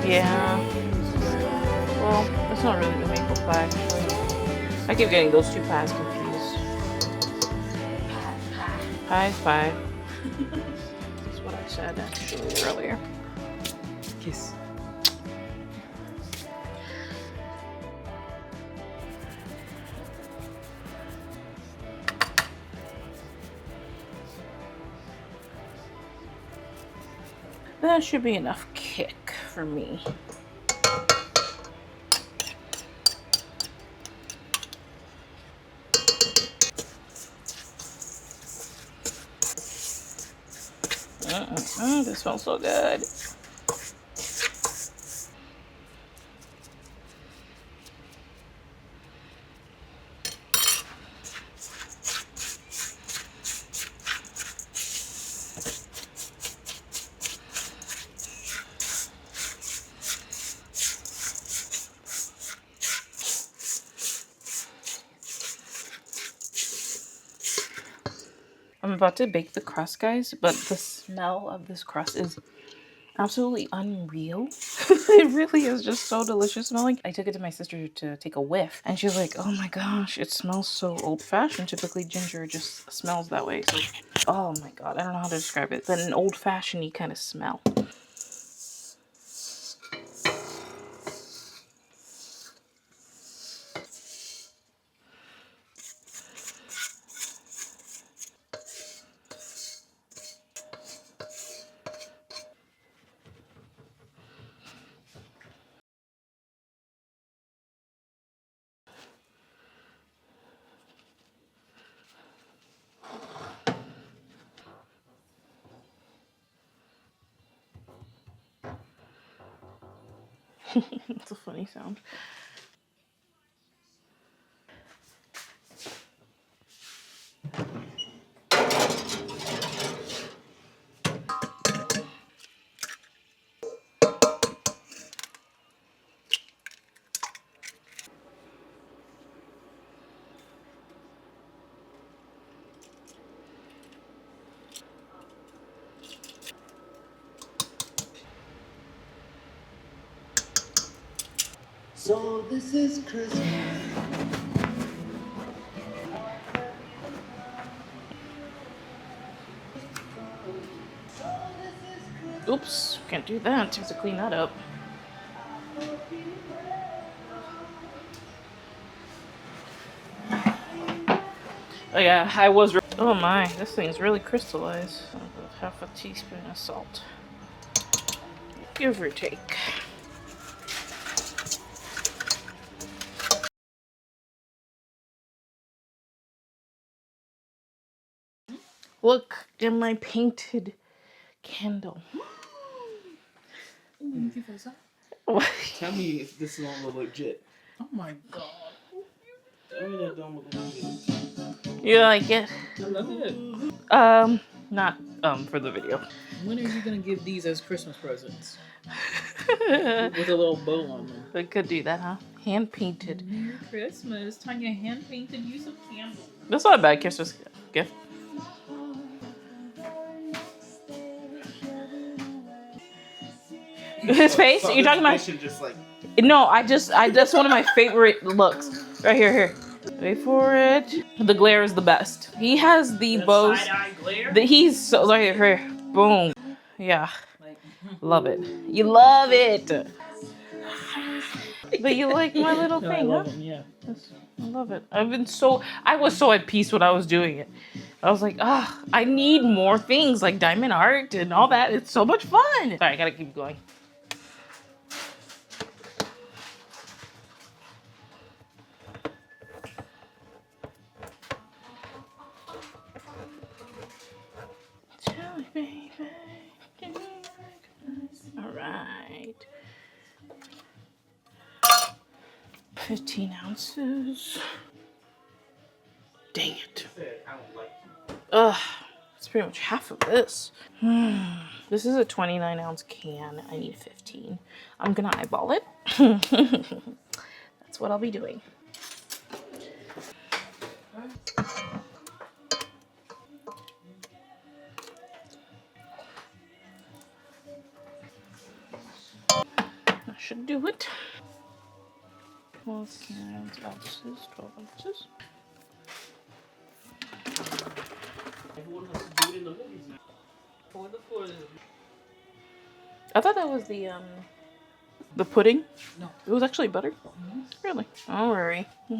Yeah. Well, that's not really the maple pie, actually. I keep getting those two pies confused. High five. That's what I said actually earlier. Kiss. That should be enough kick for me. This smells so good. I'm about to bake the crust, guys, but the smell of this crust is absolutely unreal. It really is just so delicious smelling. I took it to my sister to take a whiff, and she was like, oh my gosh, it smells so old-fashioned. Typically ginger just smells that way. So, oh my god, I don't know how to describe it, but an old-fashioned-y kind of smell. It's a funny sound. So this is Christmas. Oops, can't do that. Have to clean that up. Oh yeah, I was. Oh my, this thing's really crystallized. Half a teaspoon of salt, give or take. Look at my painted candle. What? Tell me if this one was legit. Oh my god. Tell me that don't look legit. You like it? I love it. Not for the video. When are you gonna give these as Christmas presents? With a little bow on them. We could do that, huh? Hand painted. Merry Christmas. Tanya hand painted you some candles. That's not a bad Christmas gift. His face? So You're talking about? just like... No, that's one of my favorite looks. Right here. Wait for it. The glare is the best. He has the bows. Side-eye glare? He's so right here. Boom. Yeah. Love it. You love it. But you like my little thing, I love huh? them, yeah. I love it. I was so at peace when I was doing it. I was like, I need more things like diamond art and all that. It's so much fun. Sorry, I gotta keep going. All right. 15 ounces. Dang it. Ugh, it's pretty much half of this. This is a 29 ounce can. I need 15. I'm gonna eyeball it. That's what I'll be doing. That should do it. 12 ounces, 12 ounces. Everyone has to do it in the movies now. For the food. I thought that was the pudding. No. It was actually butter. Really? Don't worry. Do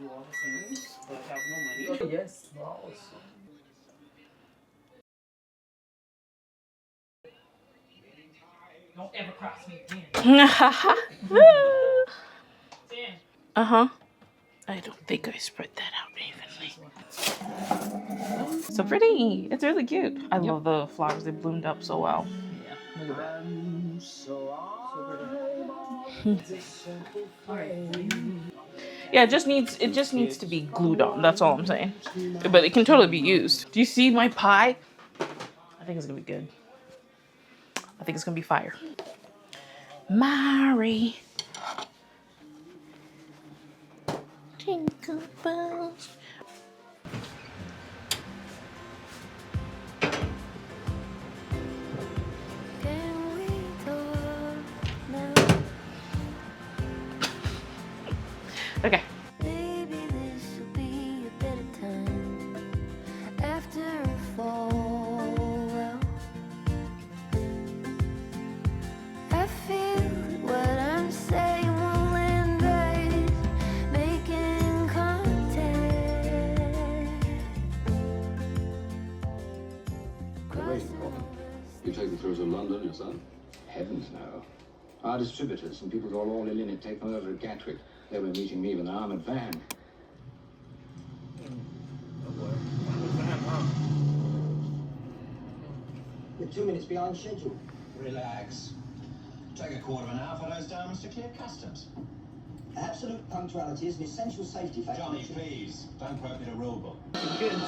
all the things, but have no money. Yes, balls. Don't ever cross me again. Uh-huh. I don't think I spread that out evenly. So pretty. It's really cute. I love the flowers. They bloomed up so well. Yeah, look at that. So Yeah, it just needs to be glued on. That's all I'm saying. But it can totally be used. Do you see my pie? I think it's gonna be good. I think it's gonna be fire. Mary. Jingle bells. Okay. Maybe this will be a better time after a fall. I feel what I'm saying will end right, making contact. You take them through to London yourself? Heavens no. Our distributors and people called All In it take them over to Gatwick. They were meeting me with an armoured van. We're 2 minutes behind schedule. Relax. Take a quarter of an hour for those diamonds to clear customs. Absolute punctuality is an essential safety factor. Johnny, please, don't quote me the rule book. Good.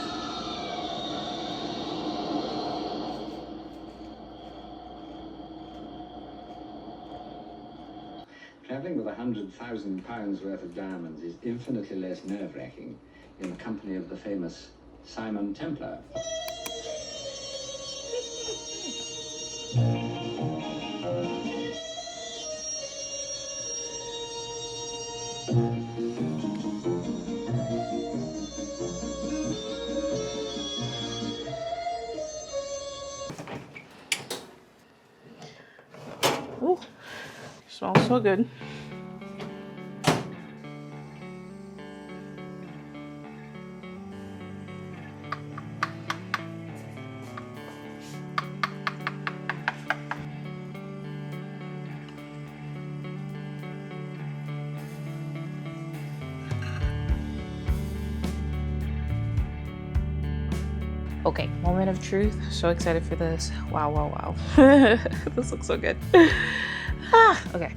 Travelling with £100,000 worth of diamonds is infinitely less nerve-wracking in the company of the famous Simon Templar. Ooh, smells so good. Okay, moment of truth. So excited for this. Wow, wow, wow. This looks so good. Okay.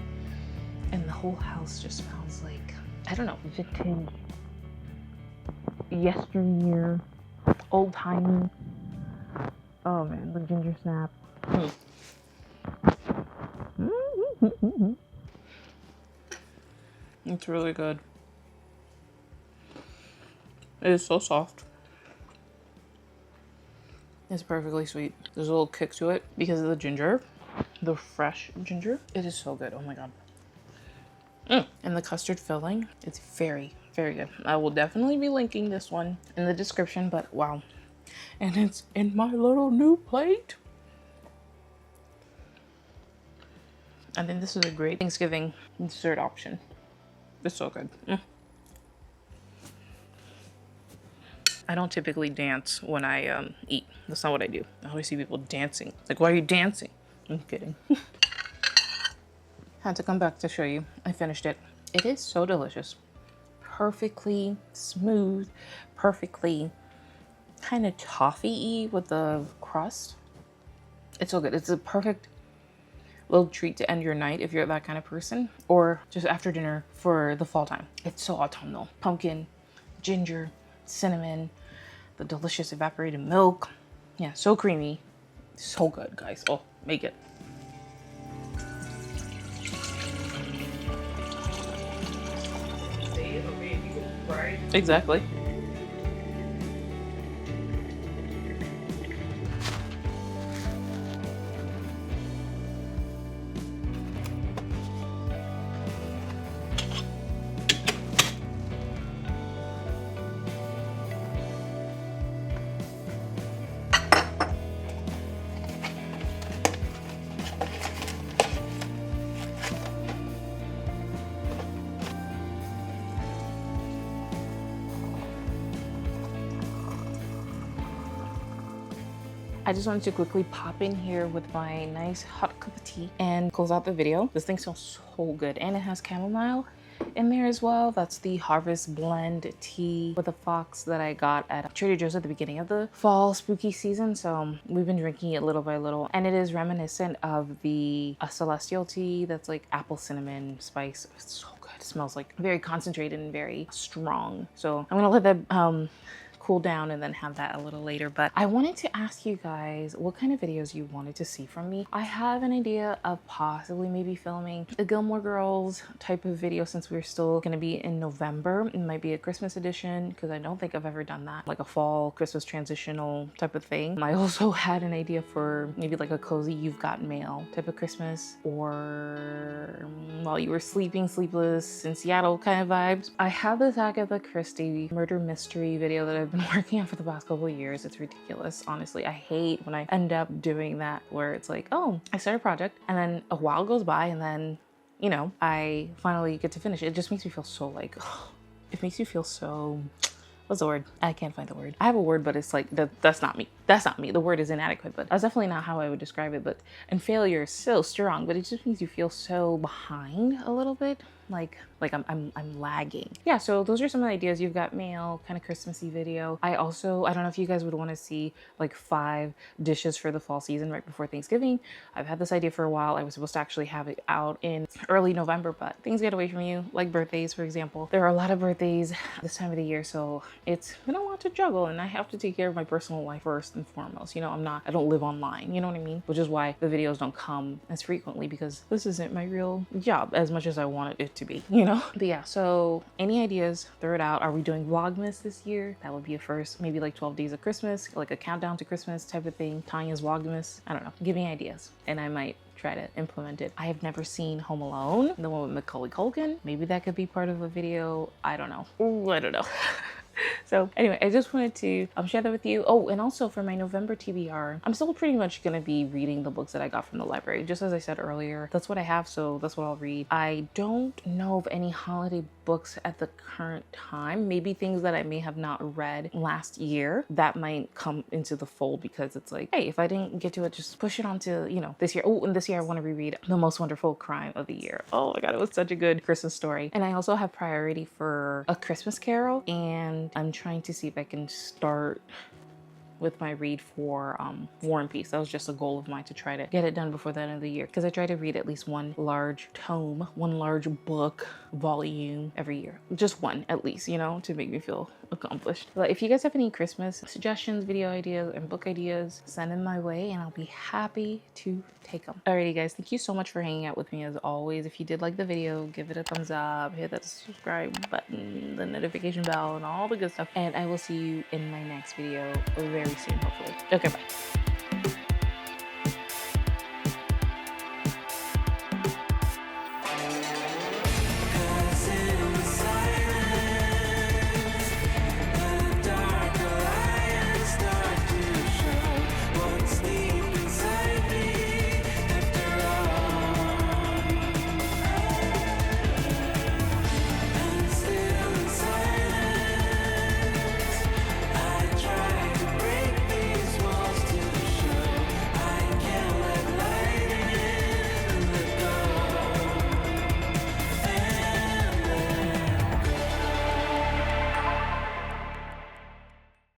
And the whole house just smells like, I don't know, vintage, yesteryear, old-timey. Oh man, the Gingersnap. It's really good. It is so soft. It's perfectly sweet. There's a little kick to it because of the ginger, the fresh ginger. It is so good. Oh my god. And the custard filling, it's very, very good. I will definitely be linking this one in the description, but wow. And it's in my little new plate. I think this is a great Thanksgiving dessert option. It's so good. I don't typically dance when I eat. That's not what I do. I always see people dancing. Like, why are you dancing? I'm kidding. Had to come back to show you. I finished it. It is so delicious. Perfectly smooth, perfectly kind of toffee-y with the crust. It's so good. It's a perfect little treat to end your night if you're that kind of person, or just after dinner for the fall time. It's so autumnal. Pumpkin, ginger, cinnamon, the delicious evaporated milk. Yeah, so creamy. So good, guys. Oh, make it. Exactly. I just wanted to quickly pop in here with my nice hot cup of tea and close out the video. This thing smells so good, and it has chamomile in there as well. That's the Harvest Blend tea with a fox that I got at Trader Joe's at the beginning of the fall spooky season. So we've been drinking it little by little, and it is reminiscent of the Celestial tea that's like apple cinnamon spice. It's so good. It smells like very concentrated and very strong. So I'm gonna let that cool down and then have that a little later. But I wanted to ask you guys what kind of videos you wanted to see from me. I have an idea of possibly maybe filming the Gilmore Girls type of video, since we're still going to be in November. It might be a Christmas edition, because I don't think I've ever done that, like a fall Christmas transitional type of thing. I also had an idea for maybe like a cozy You've Got Mail type of Christmas, or while you were sleeping, sleepless in Seattle kind of vibes. I have this Agatha Christie murder mystery video that I've been working on for the past couple of years. It's ridiculous, honestly. I hate when I end up doing that, where it's like, oh, I start a project and then a while goes by and then, you know, I finally get to finish it. It just makes me feel so like, it makes you feel so, what's the word? I can't find the word. I have a word, but it's like, that's not me. That's not me. The word is inadequate, but that's definitely not how I would describe it. But, and failure is so strong, but it just makes you feel so behind a little bit. Like I'm lagging. Yeah, so those are some of the ideas. You've Got Mail, kind of Christmassy video. I don't know if you guys would want to see like 5 dishes for the fall season right before Thanksgiving. I've had this idea for a while. I was supposed to actually have it out in early November, but things get away from you, like birthdays, for example. There are a lot of birthdays this time of the year, so it's been a lot to juggle, and I have to take care of my personal life first and foremost. You know, I don't live online, you know what I mean? Which is why the videos don't come as frequently, because this isn't my real job as much as I wanted it to be, you know? But yeah, so any ideas, throw it out. Are we doing Vlogmas this year? That would be a first. Maybe like 12 days of Christmas, like a countdown to Christmas type of thing. Tanya's Vlogmas. I don't know. Give me ideas and I might try to implement it. I have never seen Home Alone, the one with Macaulay Culkin. Maybe that could be part of a video. I don't know. Ooh, I don't know. So anyway, I just wanted to share that with you. Oh, and also for my November TBR, I'm still pretty much going to be reading the books that I got from the library. Just as I said earlier, that's what I have, so that's what I'll read. I don't know of any holiday books at the current time. Maybe things that I may have not read last year that might come into the fold, because it's like, hey, if I didn't get to it, just push it onto, you know, this year. Oh, and this year I want to reread The Most Wonderful Crime of the Year. Oh my God, it was such a good Christmas story. And I also have priority for A Christmas Carol, and I'm trying to see if I can start with my read for War and Peace. That was just a goal of mine, to try to get it done before the end of the year, because I try to read at least one large tome, one large book volume every year. Just one at least, you know, to make me feel accomplished. But if you guys have any Christmas suggestions, video ideas, and book ideas, send them my way and I'll be happy to take them. Alrighty guys, thank you so much for hanging out with me as always. If you did like the video, give it a thumbs up, hit that subscribe button, the notification bell, and all the good stuff. And I will see you in my next video very soon, hopefully. Okay, bye.